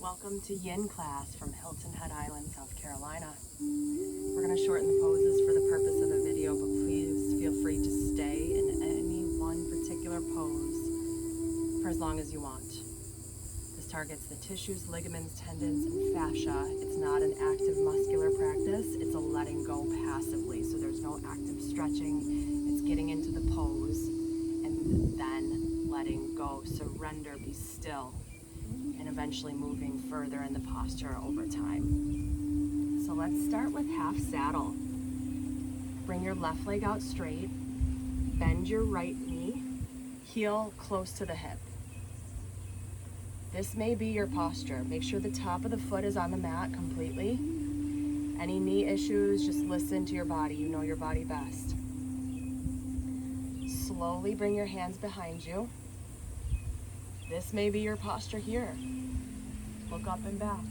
Welcome to Yin class from Hilton Head Island, South Carolina. We're going to shorten the poses for the purpose of the video, but please feel free to stay in any one particular pose for as long as you want. This targets the tissues, ligaments, tendons, and fascia. It's not an active muscular practice, it's a letting go passively, so there's no active stretching. It's getting into the pose and then letting go, surrender, be still, and eventually moving further in the posture over time. So let's start with half saddle. Bring your left leg out straight, bend your right knee, heel close to the hip. This may be your posture. Make sure the top of the foot is on the mat completely. Any knee issues, just listen to your body. You know your body best. Slowly bring your hands behind you. This may be your posture here. Look up and back.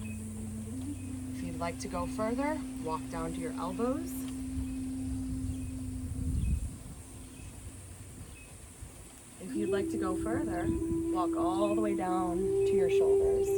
If you'd like to go further, walk down to your elbows. If you'd like to go further, walk all the way down to your shoulders.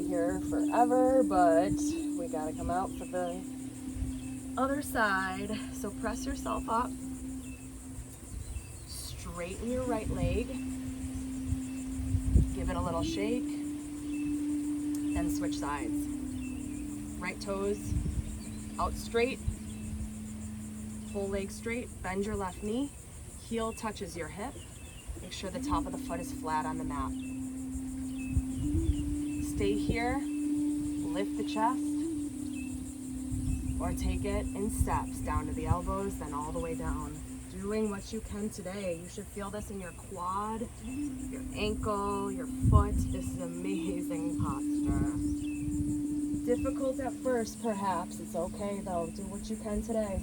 Here forever, but we gotta come out for the other side. So press yourself up, straighten your right leg, give it a little shake, and switch sides. Right toes out straight, whole leg straight, bend your left knee, heel touches your hip, make sure the top of the foot is flat on the mat. Stay here, lift the chest, or take it in steps down to the elbows, then all the way down. Doing what you can today. You should feel this in your quad, your ankle, your foot. This is amazing posture. Difficult at first, perhaps. It's okay though. Do what you can today.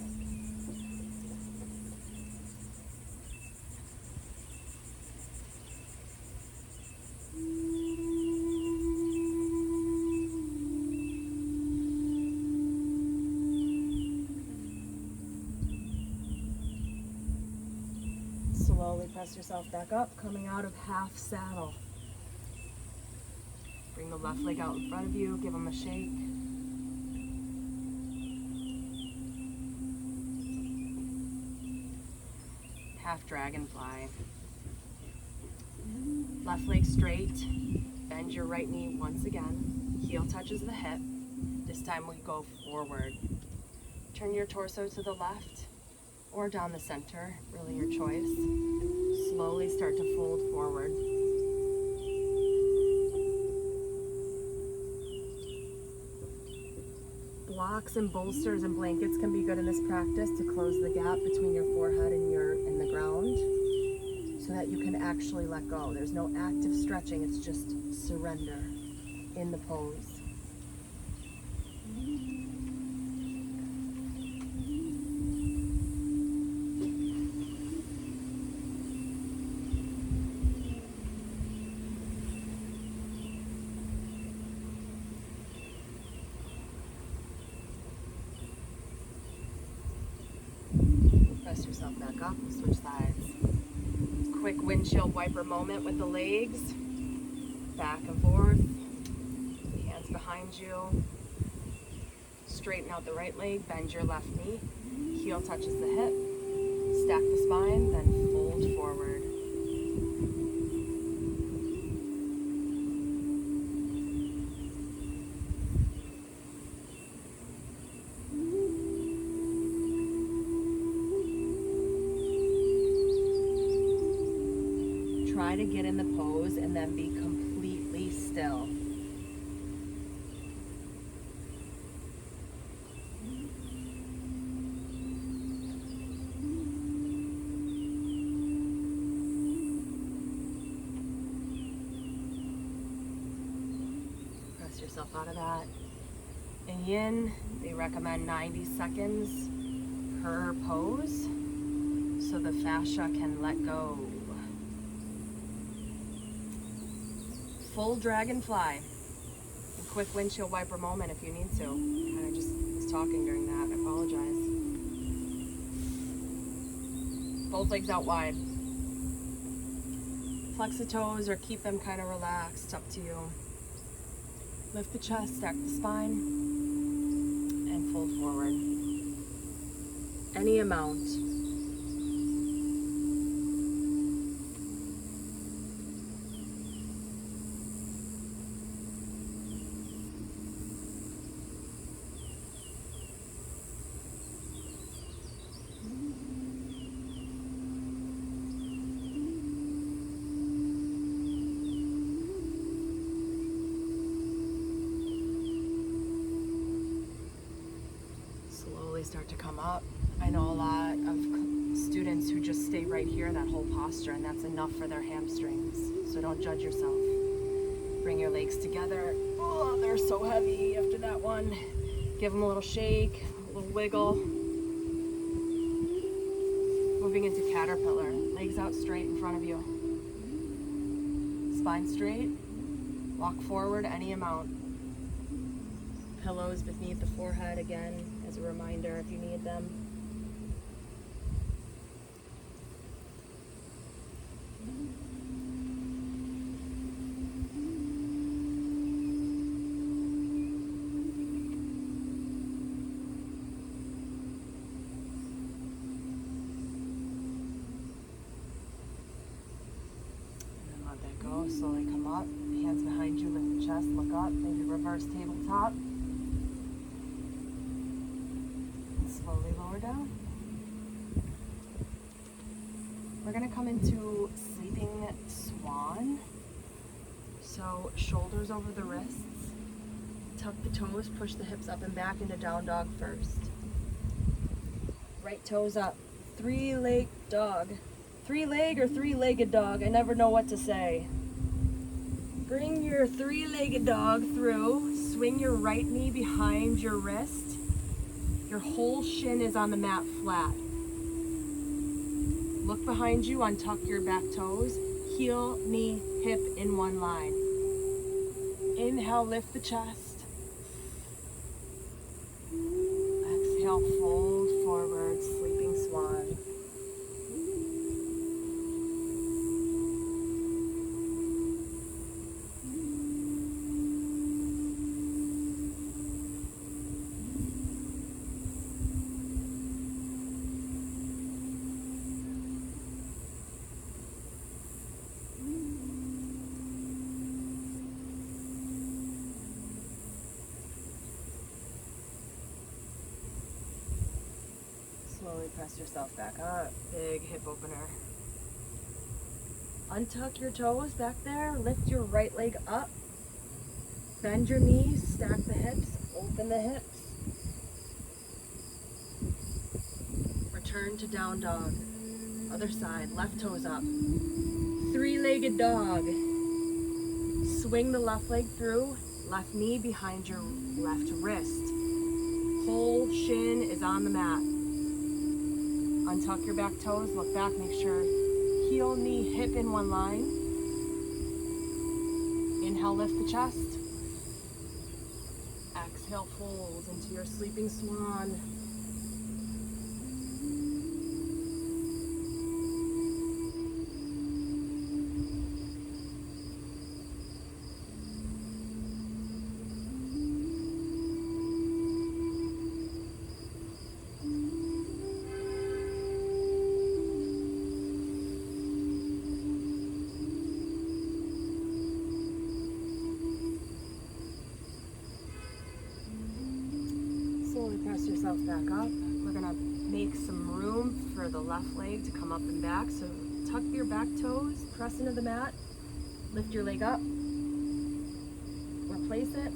Slowly press yourself back up, coming out of half saddle. Bring the left leg out in front of you, give them a shake. Half dragonfly. Left leg straight, bend your right knee once again, heel touches the hip. This time we go forward. Turn your torso to the left or down the center, really your choice. Slowly start to fold forward. Blocks and bolsters and blankets can be good in this practice to close the gap between your forehead and the ground so that you can actually let go. There's no active stretching, it's just surrender in the pose. Press yourself back up and switch sides. Quick windshield wiper moment with the legs. Back and forth. Hands behind you. Straighten out the right leg, bend your left knee. Heel touches the hip. Stack the spine, then fold forward. Try to get in the pose and then be completely still. Press yourself out of that. In Yin, they recommend 90 seconds per pose so the fascia can let go. Full dragonfly. A quick windshield wiper moment if you need to. I just was talking during that. I apologize. Both legs out wide. Flex the toes or keep them kind of relaxed, up to you. Lift the chest, stack the spine, and fold forward. Any amount. Start to come up. I know a lot of students who just stay right here, that whole posture, and that's enough for their hamstrings. So don't judge yourself. Bring your legs together. Oh, they're so heavy after that one. Give them a little shake, a little wiggle. Moving into caterpillar. Legs out straight in front of you. Spine straight. Walk forward any amount. Pillows beneath the forehead again, as a reminder if you need them. And then let that go. Slowly come up. Hands behind you, lift the chest, look up, maybe reverse tabletop. Slowly lower down. We're going to come into sleeping swan. So shoulders over the wrists. Tuck the toes, push the hips up and back into down dog first. Right toes up. Three-leg dog. Three-leg or three-legged dog. I never know what to say. Bring your three-legged dog through. Swing your right knee behind your wrist. Your whole shin is on the mat flat. Look behind you, untuck your back toes. Heel, knee, hip in one line. Inhale, lift the chest. Exhale, fold forward, sleeping swan. Slowly press yourself back up. Big hip opener. Untuck your toes back there. Lift your right leg up. Bend your knees. Stack the hips. Open the hips. Return to down dog. Other side. Left toes up. Three-legged dog. Swing the left leg through. Left knee behind your left wrist. Whole shin is on the mat. Untuck your back toes, look back, make sure heel, knee, hip in one line. Inhale, lift the chest. Exhale, fold into your sleeping swan. Press yourself back up. We're gonna make some room for the left leg to come up and back. So tuck your back toes, press into the mat, lift your leg up, replace it,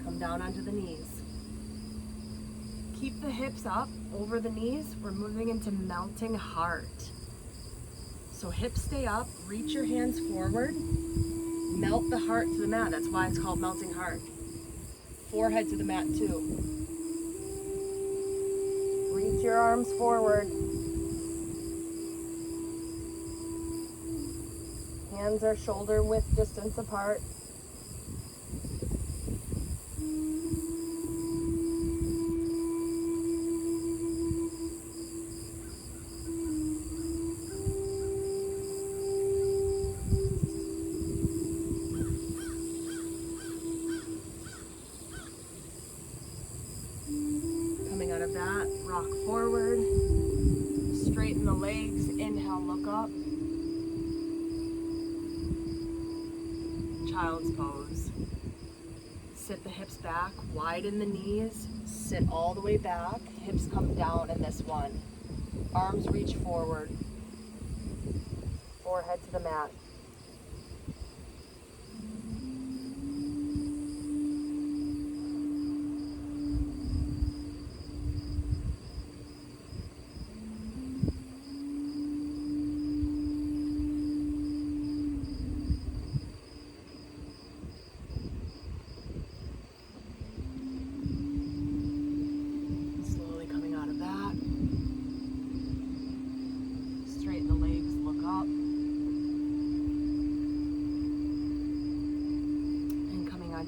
come down onto the knees. Keep the hips up over the knees. We're moving into melting heart. So hips stay up, reach your hands forward, melt the heart to the mat. That's why it's called melting heart. Forehead to the mat too. your arms forward. Hands are shoulder width distance apart. Coming out of that, rock forward. Straighten the legs. Inhale, look up. Child's pose. Sit the hips back, widen the knees, sit all the way back, hips come down in this one. Arms reach forward, forehead to the mat.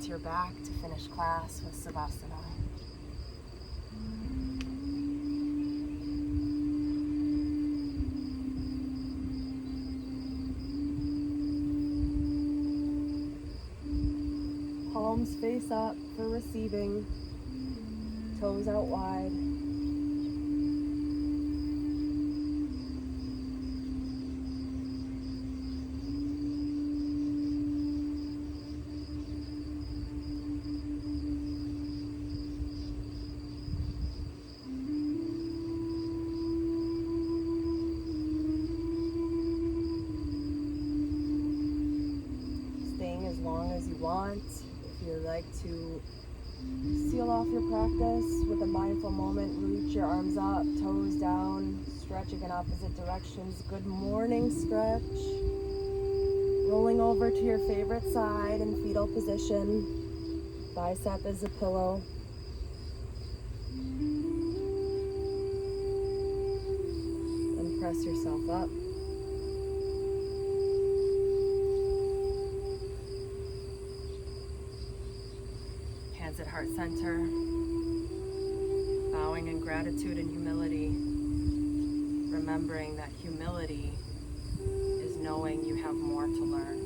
Your back to finish class with Savasana. Palms face up for receiving, toes out wide. As long as you want. If you like to seal off your practice with a mindful moment, reach your arms up, toes down, stretching in opposite directions. Good morning stretch. Rolling over to your favorite side in fetal position. Bicep is a pillow. And press yourself up. Hands at heart center, bowing in gratitude and humility, remembering that humility is knowing you have more to learn.